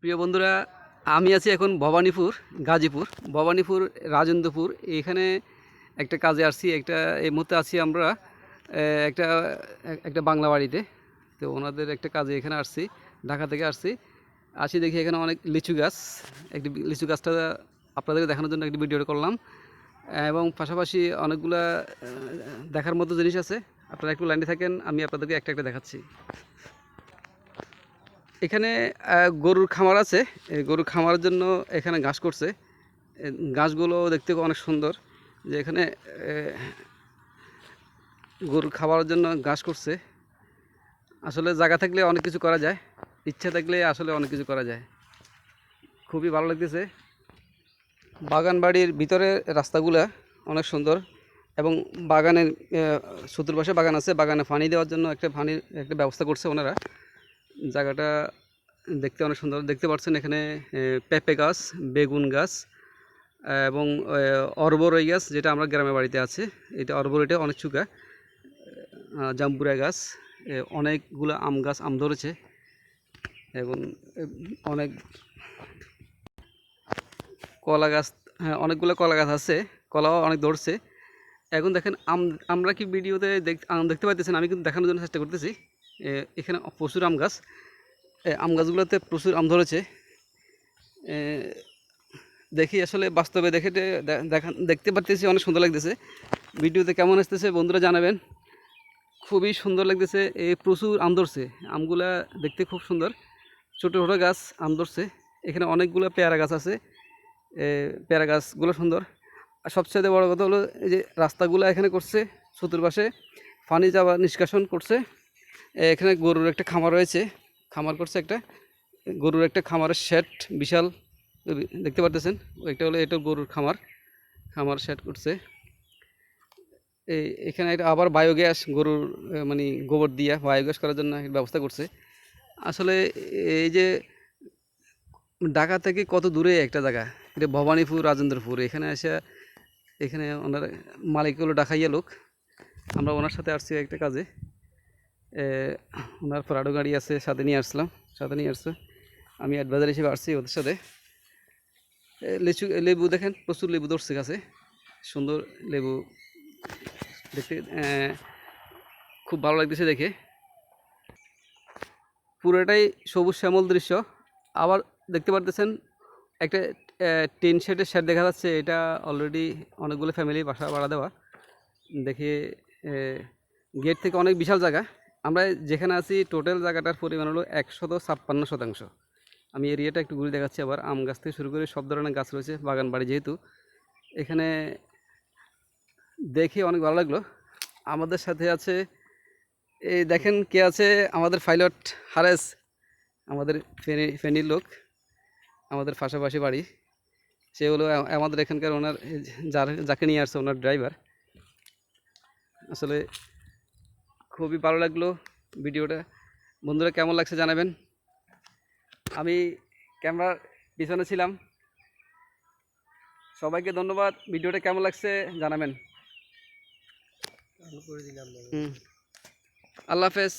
প্রিয় বন্ধুরা, আমি আছি এখন ভবানীপুর, গাজীপুর, ভবানীপুর রাজেন্দ্রপুর। এখানে একটা কাজে আসছি। এই মুহূর্তে আছি আমরা একটা একটা বাংলা বাড়িতে। তো ওনাদের একটা কাজে এখানে আসছি, ঢাকা থেকে আসি দেখি এখানে অনেক লিচু গাছ। একটি লিচু গাছটা আপনাদেরকে দেখানোর জন্য একটি ভিডিও করলাম, এবং পাশাপাশি অনেকগুলা দেখার মতো জিনিস আছে। আপনারা একটু লাইনে থাকেন, আমি আপনাদেরকে একটা একটা দেখাচ্ছি। এখানে গরুর খামার আছে। এই গরুর খামারের জন্য এখানে ঘাস করছে। ঘাসগুলো দেখতে অনেক সুন্দর। যে এখানে গরুর খাবারের জন্য ঘাস করছে। আসলে জায়গা থাকলে অনেক কিছু করা যায়, ইচ্ছা থাকলে আসলে অনেক কিছু করা যায়। খুবই ভালো লাগতেছে। বাগান বাড়ির ভিতরে রাস্তাগুলা অনেক সুন্দর, এবং বাগানের চতুর্পাশে বাগান আছে। বাগানে পানি দেওয়ার জন্য পানির একটা ব্যবস্থা করছে ওনারা। জায়গাটা দেখতে অনেক সুন্দর। দেখতে পাচ্ছেন এখানে পেঁপে গাছ, বেগুন গাছ, এবং অরবরই গাছ, যেটা আমরা গ্রামের বাড়িতে আছে। এটা অরবরিটা অনেক চুকা। জাম্বুরা গাছ, অনেকগুলো আম গাছ, আম ধরেছে, এবং অনেক কলা গাছ। হ্যাঁ, অনেকগুলো কলা গাছ আছে, কলাও অনেক ধরছে। এখন দেখেন আমরা কি ভিডিওতে আম দেখতে পাইতেছেন, আমি কিন্তু দেখানোর জন্য চেষ্টা করতেছি। এখানে প্রচুর আম গাছ, আম গাছগুলোতে প্রচুর আম ধরেছে। দেখি আসলে বাস্তবে দেখতে পারতেছি, অনেক সুন্দর লাগতেছে। ভিডিওতে কেমন আসতেছে বন্ধুরা জানাবেন। খুবই সুন্দর লাগতেছে। প্রচুর আম ধরছে, আমগুলা দেখতে খুব সুন্দর। ছোটো ছোটো গাছ আম ধরছে। এখানে অনেকগুলো পেয়ারা গাছ আছে। পেয়ারা গাছগুলো সুন্দর। আর সবচেয়ে বড় কথা হলো, এই যে রাস্তাগুলো এখানে করছে, চতুর্পাশে পানি যাওয়া নিষ্কাশন করছে। এখানে গরুর একটা খামার রয়েছে, খামার করছে একটা গরুর একটা খামারের শেড, বিশাল দেখতে পারতেছেন। এটা গরুর খামার শেড করছে। এখানে একটা আবার বায়োগ্যাস, গরুর মানে গোবর দিয়া বায়োগ্যাস করার জন্য একটা ব্যবস্থা করছে। আসলে এই যে ঢাকা থেকে কত দূরে একটা জায়গা, এটা ভবানীপুর রাজেন্দ্রপুর। এখানে ওনার মালিক হলো ঢাকাইয়া লোক। আমরা ওনার সাথে আসছি একটা কাজে। ওনার প্রাডো গাড়ি আছে, সাথে নিয়ে আসছে। আমি অ্যাডভাইজার হিসেবে আসছি ওদের সাথে। লেবু দেখেন, প্রচুর লেবু ধরছে গাছে, সুন্দর লেবু দেখতে। খুব ভালো লাগতেছে দেখে। পুরোটাই সবুজ শ্যামল দৃশ্য। আবার দেখতে পারতেছেন একটা টিন শেড দেখা যাচ্ছে। এটা অলরেডি অনেকগুলো ফ্যামিলি বাসা ভাড়া দেওয়া। দেখে গেট থেকে অনেক বিশাল জায়গা। আমরা যেখানে আছি টোটাল জায়গাটার পরিমাণ হলো 156%। আমি এরিয়াটা একটু ঘুরে দেখাচ্ছি। আবার আম গাছ থেকে শুরু করে সব ধরনের গাছ রয়েছে, বাগান বাড়ি যেহেতু। এখানে দেখে অনেক ভালো লাগলো। আমাদের সাথে আছে, এই দেখেন কে আছে, আমাদের পাইলট হারেস, আমাদের ফেনীর লোক, আমাদের পাশাপাশি বাড়ি। সে হলো আমাদের এখানকার ওনার, যাকে নিয়ে আসছে ওনার ড্রাইভার। আসলে খুবই ভালো লাগলো ভিডিওটা। বন্ধুরা কেমন লাগছে জানাবেন। আমি ক্যামেরার পিছনে ছিলাম। সবাইকে ধন্যবাদ। ভিডিওটা কেমন লাগছে জানাবেন। আল্লাহ হাফেজ।